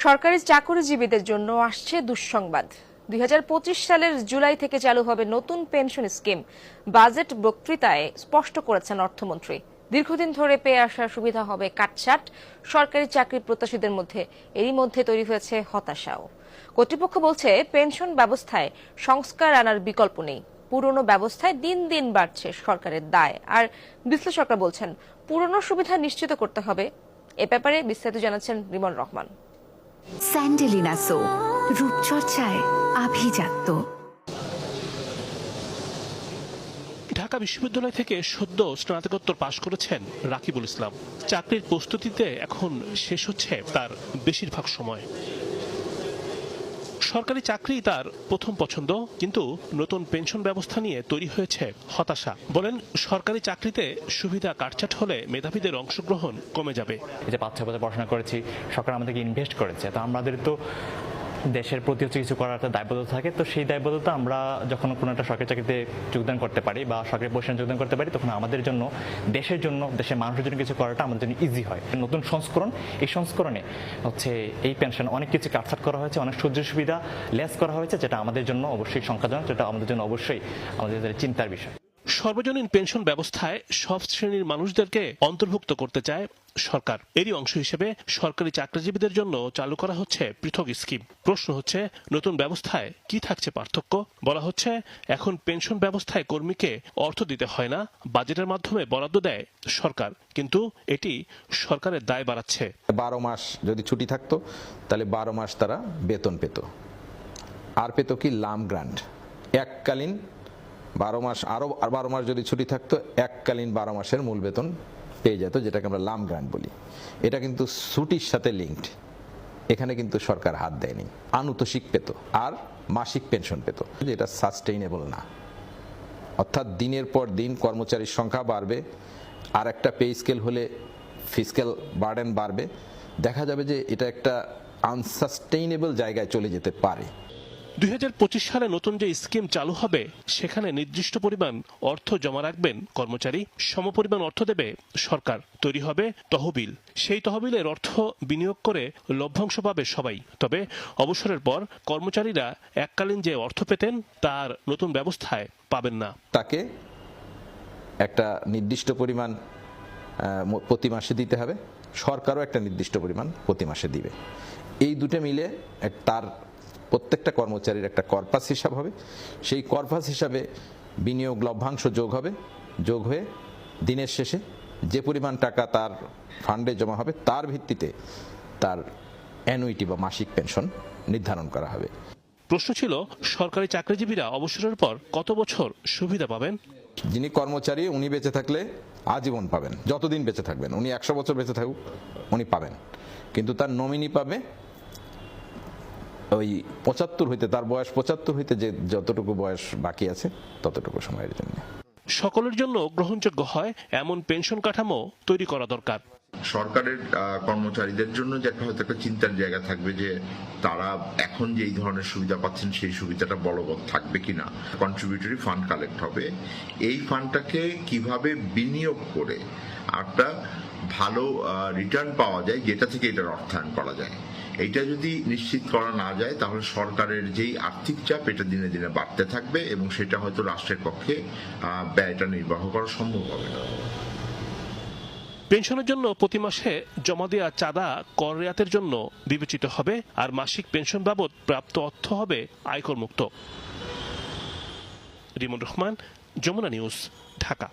সরকারি চাকরিজীবীদের জন্য আসছে দুঃসংবাদ। 2025 সালের জুলাই থেকে চালু হবে নতুন পেনশন স্কিম। বাজেট বক্তৃতায় স্পষ্ট করেছেন অর্থমন্ত্রী। দীর্ঘদিন ধরে পেয়ে আসা সুবিধা হবে কাটছাট। সরকারি চাকরি প্রত্যাশীদের মধ্যে এরই মধ্যে তৈরি হয়েছে হতাশাও। কর্তৃপক্ষ বলছে পেনশন ব্যবস্থায় সংস্কার আনার বিকল্প নেই। পুরনো ব্যবস্থায় দিন দিন বাড়ছে সরকারের দায়। আর বিশ্লেষকরা বলছেন পুরনো সুবিধা নিশ্চিত করতে হবে। এ ব্যাপারে বিস্তারিত জানাচ্ছেন রিমন রহমান। স্যান্ডেলিনা সো, রূপচর্চায় আভিজাত্য। ঢাকা বিশ্ববিদ্যালয় থেকে সদ্য স্নাতকোত্তর পাশ করেছেন রাকিবুল ইসলাম। চাকরির প্রস্তুতিতে এখন শেষ হচ্ছে তার বেশিরভাগ সময়। সরকারি চাকরি তার প্রথম পছন্দ, কিন্তু নতুন পেনশন ব্যবস্থা নিয়ে তৈরি হয়েছে হতাশা। বলেন, সরকারি চাকরিতে সুবিধা কাটছাট হলে মেধাবীদের অংশগ্রহণ কমে যাবে। এই যে 5-6 বছর পড়াশোনা করেছি, সরকার আমাদেরকে ইনভেস্ট করেছে, তো আমাদের তো দেশের প্রতি হচ্ছে কিছু করার একটা দায়বদ্ধতা থাকে। তো সেই দায়বদ্ধতা আমরা যখন কোনো একটা সরকারি চাকরিতে যোগদান করতে পারি বা সরকারি প্রতিষ্ঠানে যোগদান করতে পারি, তখন আমাদের জন্য, দেশের জন্য, দেশের মানুষের জন্য কিছু করাটা আমাদের জন্য ইজি হয়। নতুন সংস্করণ, এই সংস্করণে হচ্ছে এই পেনশন অনেক কিছু কাটছাট করা হয়েছে, অনেক সুযোগ সুবিধা লেস করা হয়েছে, যেটা আমাদের জন্য অবশ্যই সংখ্যাজনক, যেটা আমাদের জন্য অবশ্যই আমাদের চিন্তার বিষয়। সর্বজনীন পেনশন ব্যবস্থায় সব শ্রেণীর মানুষদেরকে অন্তর্ভুক্ত করতে চায় সরকার। এরই অংশ হিসেবে সরকারি চাকরিজীবীদের জন্য চালু করা হচ্ছে পৃথক স্কিম। প্রশ্ন হচ্ছে, নতুন ব্যবস্থায় কি থাকছে পার্থক্য? বলা হচ্ছে, এখন পেনশন ব্যবস্থায় কর্মীকে অর্থ দিতে হয় না, বাজেটের মাধ্যমে বরাদ্দ দেয় সরকার, কিন্তু এটি সরকারের দায় বাড়াচ্ছে। 12 মাস যদি ছুটি থাকতো তাহলে 12 মাস তারা বেতন পেত, আর পেত কি লাম গ্রান্ট। এককালীন 12 মাস, আরো 12 মাস যদি ছুটি থাকতো এককালীন 12 মাসের মূল বেতন পেয়ে যেত, যেটাকে আমরা লাম গ্রান্ট বলি। এটা কিন্তু ছুটির সাথে লিঙ্কড। এখানে কিন্তু সরকার হাত দেয়নি। আনুতোষিক পেত আর মাসিক পেনশন পেত, যেটা সাস্টেইনেবল না। অর্থাৎ দিনের পর দিন কর্মচারীর সংখ্যা বাড়বে, আর একটা পে স্কেল হলে ফিসক্যাল বার্ডেন বাড়বে। দেখা যাবে যে এটা একটা আনসাস্টেইনেবল জায়গায় চলে যেতে পারে। 2025 সালে নতুন যে স্কিম চালু হবে, সেখানে নির্দিষ্ট পরিমাণ অর্থ জমা রাখবেন কর্মচারী, সমপরিমাণ অর্থ দেবে সরকার। তৈরি হবে তহবিল। সেই তহবিলের অর্থ বিনিয়োগ করে লভ্যাংশ পাবে সবাই। তবে অবসরের পর কর্মচারীরা এককালীন যে অর্থ পেতেন, তার নতুন ব্যবস্থায় পাবেন না। তাকে একটা নির্দিষ্ট পরিমাণ প্রতি মাসে দিতে হবে, সরকারও একটা নির্দিষ্ট পরিমাণ প্রতি মাসে দিবে। এই দুটো মিলে তার প্রত্যেকটা কর্মচারীর একটা কর্পাস হিসাব হবে। সেই কর্পাস হিসাবে বিনিয়োগ লভ্যাংশ যোগ হবে, যোগ হয়ে দিনের শেষে যে পরিমাণ টাকা তার ফান্ডে জমা হবে, তার ভিত্তিতে তার অ্যানুইটি বা মাসিক পেনশন নির্ধারণ করা হবে। প্রশ্ন ছিল, সরকারি চাকরিজীবীরা অবসরের পর কত বছর সুবিধা পাবেন? যিনি কর্মচারী, উনি বেঁচে থাকলে আজীবন পাবেন, যতদিন বেঁচে থাকবেন। উনি 100 বছর বেঁচে থাকুক, উনি পাবেন। কিন্তু তার নমিনি পাবে ওই 75 হইতে, তার বয়স 75 হইতে যে যতটুকু বয়স বাকি আছে ততটুকু সময়ের জন্য। সকলের জন্য গ্রহণযোগ্য হয় এমন পেনশন কাঠামো তৈরি করা দরকার। সরকারের কর্মচারীদের জন্য যে হয়তো একটা চিন্তার জায়গা থাকবে যে তারা এখন যে এই ধরনের সুবিধা পাচ্ছেন, সেই সুবিধাটা বলবৎ থাকবে কিনা। কন্ট্রিবিউটরি ফান্ড কালেক্ট হবে, এই ফান্ডটাকে কিভাবে বিনিয়োগ করে একটা ভালো রিটার্ন পাওয়া যায়, যেটা থেকে এটার অর্থায়ন করা যায়। এইটা যদি নিশ্চিত করা না যায়, তাহলে সরকারের যেই আর্থিক চাপ, এটা দিনে দিনে বাড়তে থাকবে এবং সেটা হয়তো রাষ্ট্রের পক্ষে ব্যয়টা নির্বাহ করা সম্ভব হবে না। পেনশনের জন্য প্রতি মাসে জমা দেওয়া চাঁদা কর রেয়াতের জন্য বিবেচিত হবে, আর মাসিক পেনশন বাবদ প্রাপ্ত অর্থ হবে আয়কর মুক্ত। রিমন রহমান, যমুনা নিউজ, ঢাকা।